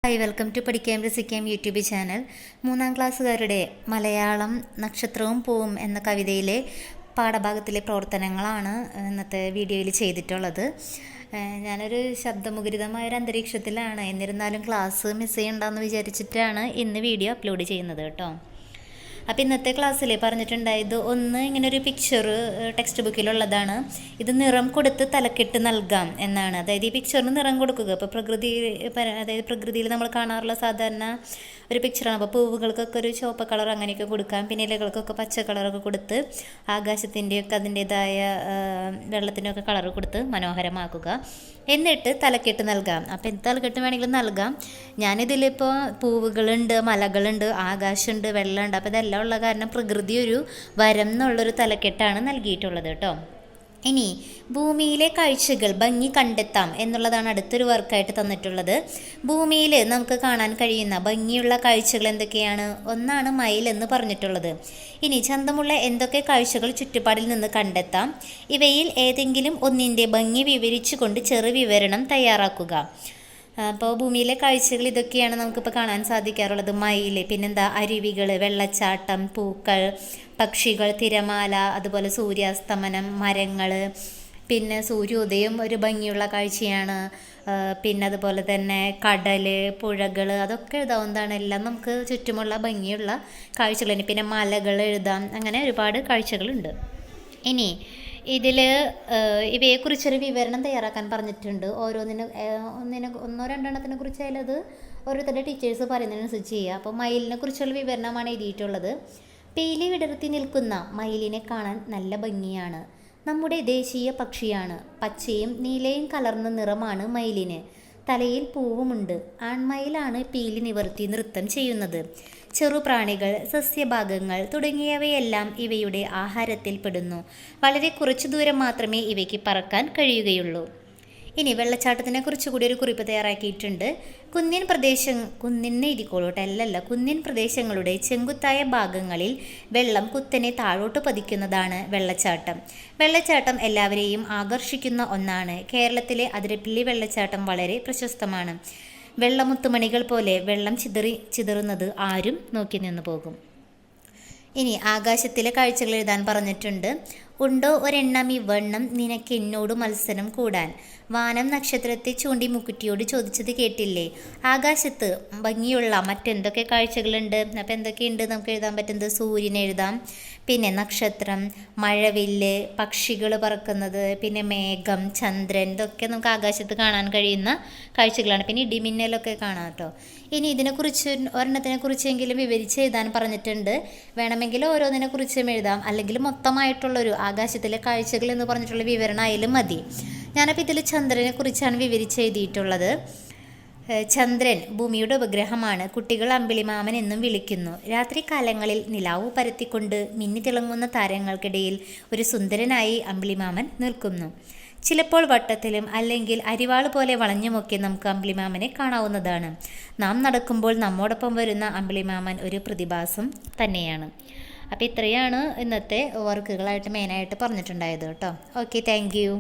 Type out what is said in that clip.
Hi welcome to പഠിക്കാം രസിക്കാം YouTube channel. 3ാം ക്ലാസ്സുകാരുടെ Malayalam നക്ഷത്രവും പൂവും എന്ന കവിതയിലെ പാഠഭാഗത്തിലെ പ്രവർത്തനങ്ങളാണ് ഇന്നത്തെ വീഡിയോയിൽ ചെയ്തിട്ടുള്ളത്. ഞാനൊരു ശബ്ദമുഖരിതമായൊരു അന്തരീക്ഷത്തിലാണ്, എന്നിരുന്നാലും ക്ലാസ് മിസ് ചെയ്യണ്ടെന്ന് വിചാരിച്ചിട്ടാണ് ഇന്ന് വീഡിയോ അപ്ലോഡ് ചെയ്യുന്നത് കേട്ടോ. അപ്പോൾ ഇന്നത്തെ ക്ലാസ്സിൽ പറഞ്ഞിട്ടുണ്ടായത് ഇങ്ങനെ ഒരു പിക്ചർ ടെക്സ്റ്റ് ബുക്കിലുള്ളതാണ്. ഇത് നിറം കൊടുത്ത് തലക്കെട്ട് നൽകാം എന്നാണ്. അതായത് ഈ പിക്ചറിന് നിറം കൊടുക്കുക. ഇപ്പോൾ പ്രകൃതിയിൽ നമ്മൾ കാണാറുള്ള സാധാരണ ഒരു പിക്ചറാണ്. അപ്പോൾ പൂവുകൾക്കൊക്കെ ഒരു ചുവപ്പ് കളർ അങ്ങനെയൊക്കെ കൊടുക്കാം. പിന്നെ ഇലകൾക്കൊക്കെ പച്ച കളറൊക്കെ കൊടുത്ത് ആകാശത്തിൻ്റെയൊക്കെ അതിൻ്റേതായ വെള്ളത്തിൻ്റെയൊക്കെ കളർ കൊടുത്ത് മനോഹരമാക്കുക. എന്നിട്ട് തലക്കെട്ട് നൽകാം. അപ്പോൾ എന്ത് തലക്കെട്ട് വേണമെങ്കിലും നൽകാം. ഞാനിതിലിപ്പോൾ പൂവുകളുണ്ട്, മലകളുണ്ട്, ആകാശമുണ്ട്, വെള്ളമുണ്ട്. അപ്പോൾ ഇതെല്ലാം ഉള്ള കാരണം പ്രകൃതി ഒരു വരം എന്നുള്ളൊരു തലക്കെട്ടാണ് നൽകിയിട്ടുള്ളത് കേട്ടോ. ഇനി ഭൂമിയിലെ കാഴ്ചകൾ ഭംഗി കണ്ടെത്താം എന്നുള്ളതാണ് അടുത്തൊരു വർക്കായിട്ട് തന്നിട്ടുള്ളത്. ഭൂമിയിൽ നമുക്ക് കാണാൻ കഴിയുന്ന ഭംഗിയുള്ള കാഴ്ചകൾ എന്തൊക്കെയാണ്? ഒന്നാണ് മയിൽ എന്ന് പറഞ്ഞിട്ടുള്ളത്. ഇനി ചന്തമുള്ള എന്തൊക്കെ കാഴ്ചകൾ ചുറ്റുപാടിൽ നിന്ന് കണ്ടെത്താം? ഇവയിൽ ഏതെങ്കിലും ഒന്നിൻ്റെ ഭംഗി വിവരിച്ചുകൊണ്ട് ചെറു വിവരണം തയ്യാറാക്കുക. അപ്പോൾ ഭൂമിയിലെ കാഴ്ചകൾ ഇതൊക്കെയാണ് നമുക്കിപ്പോൾ കാണാൻ സാധിക്കാറുള്ളത്. മയിൽ, പിന്നെന്താ അരുവികൾ, വെള്ളച്ചാട്ടം, പൂക്കൾ, പക്ഷികൾ, തിരമാല, അതുപോലെ സൂര്യാസ്തമനം, മരങ്ങൾ, പിന്നെ സൂര്യോദയം ഒരു ഭംഗിയുള്ള കാഴ്ചയാണ്. പിന്നെ അതുപോലെ തന്നെ കടൽ, പുഴകൾ, അതൊക്കെ എഴുതാവുന്നതാണ്. എല്ലാം നമുക്ക് ചുറ്റുമുള്ള ഭംഗിയുള്ള കാഴ്ചകൾ. പിന്നെ മലകൾ എഴുതാം. അങ്ങനെ ഒരുപാട് കാഴ്ചകളുണ്ട്. ഇനി ഇതിൽ ഇവയെക്കുറിച്ചൊരു വിവരണം തയ്യാറാക്കാൻ പറഞ്ഞിട്ടുണ്ട്. ഒന്നോ രണ്ടെണ്ണത്തിനെ കുറിച്ചായാലും അത് ഓരോരുത്തരുടെ ടീച്ചേഴ്സ് പറയുന്നതിനനുസരിച്ച് ചെയ്യുക. അപ്പോൾ മയിലിനെ കുറിച്ചുള്ള വിവരണമാണ് എഴുതിയിട്ടുള്ളത്. പീലി വിടർത്തി നിൽക്കുന്ന മയിലിനെ കാണാൻ നല്ല ഭംഗിയാണ്. നമ്മുടെ ദേശീയ പക്ഷിയാണ്. പച്ചയും നീലയും കലർന്ന നിറമാണ് മയിലിന്. തലയിൽ പൂവുമുണ്ട്. ആൺമയിലാണ് പീലി നിവർത്തി നൃത്തം ചെയ്യുന്നത്. ചെറുപ്രാണികൾ, സസ്യഭാഗങ്ങൾ തുടങ്ങിയവയെല്ലാം ഇവയുടെ ആഹാരത്തിൽ പെടുന്നു. വളരെ കുറച്ചു ദൂരം മാത്രമേ ഇവയ്ക്ക് പറക്കാൻ കഴിയുകയുള്ളൂ. ഇനി വെള്ളച്ചാട്ടത്തിനെ കുറിച്ചുകൂടി ഒരു കുറിപ്പ് തയ്യാറാക്കിയിട്ടുണ്ട്. കുന്നിൻ പ്രദേശങ്ങളുടെ ചെങ്കുത്തായ ഭാഗങ്ങളിൽ വെള്ളം കുത്തനെ താഴോട്ട് പതിക്കുന്നതാണ് വെള്ളച്ചാട്ടം. വെള്ളച്ചാട്ടം എല്ലാവരെയും ആകർഷിക്കുന്ന ഒന്നാണ്. കേരളത്തിലെ അതിരപ്പിള്ളി വെള്ളച്ചാട്ടം വളരെ പ്രശസ്തമാണ്. വെള്ളമുത്തുമണികൾ പോലെ വെള്ളം ചിതറുന്നത് ആരും നോക്കി നിന്നു പോകും. ഇനി ആകാശത്തിലെ കാഴ്ചകൾ എഴുതാൻ പറഞ്ഞിട്ടുണ്ട്. ഉണ്ടോ ഒരെണ്ണം ഇവണ്ണം നിനക്കെന്നോട് മത്സരം കൂടാൻ? വാനം നക്ഷത്രത്തെ ചൂണ്ടി മുക്കുറ്റിയോട് ചോദിച്ചത് കേട്ടില്ലേ? ആകാശത്ത് ഭംഗിയുള്ള മറ്റെന്തൊക്കെ കാഴ്ചകളുണ്ട്? അപ്പോൾ എന്തൊക്കെയുണ്ട് നമുക്ക് എഴുതാൻ പറ്റുന്നത്? സൂര്യൻ എഴുതാം, പിന്നെ നക്ഷത്രം, മഴവില്ല്, പക്ഷികൾ പറക്കുന്നത്, പിന്നെ മേഘം, ചന്ദ്രൻ, ഇതൊക്കെ നമുക്ക് ആകാശത്ത് കാണാൻ കഴിയുന്ന കാഴ്ചകളാണ്. പിന്നെ ഇടിമിന്നലൊക്കെ കാണാം കേട്ടോ. ഇനി ഇതിനെക്കുറിച്ച് ഒരെണ്ണത്തിനെക്കുറിച്ചെങ്കിലും വിവരിച്ച് എഴുതാൻ പറഞ്ഞിട്ടുണ്ട്. വേണമെങ്കിൽ ഓരോന്നിനെക്കുറിച്ചും എഴുതാം, അല്ലെങ്കിൽ മൊത്തമായിട്ടുള്ളൊരു ആകാശത്തിലെ കാഴ്ചകൾ എന്ന് പറഞ്ഞിട്ടുള്ള വിവരണം ആയാലും മതി. ഞാനപ്പോൾ ഇതിൽ ചന്ദ്രനെ കുറിച്ചാണ് വിവരിച്ച് എഴുതിയിട്ടുള്ളത്. ചന്ദ്രൻ ഭൂമിയുടെ ഉപഗ്രഹമാണ്. കുട്ടികൾ അമ്പിളിമാമൻ എന്നും വിളിക്കുന്നു. രാത്രി കാലങ്ങളിൽ നിലാവ് പരത്തിക്കൊണ്ട് മിന്നിത്തിളങ്ങുന്ന താരങ്ങൾക്കിടയിൽ ഒരു സുന്ദരനായി അമ്പിളിമാമൻ നിൽക്കുന്നു. ചിലപ്പോൾ വട്ടത്തിലും അല്ലെങ്കിൽ അരിവാള് പോലെ വളഞ്ഞുമൊക്കെ നമുക്ക് അമ്പിളിമാമനെ കാണാവുന്നതാണ്. നാം നടക്കുമ്പോൾ നമ്മോടൊപ്പം വരുന്ന അമ്പിളിമാമൻ ഒരു പ്രതിഭാസം തന്നെയാണ്. അപ്പോൾ ഇത്രയാണ് ഇന്നത്തെ വർക്കുകളായിട്ട് മെയിനായിട്ട് പറഞ്ഞിട്ടുണ്ടായത് കേട്ടോ. Okay, thank you.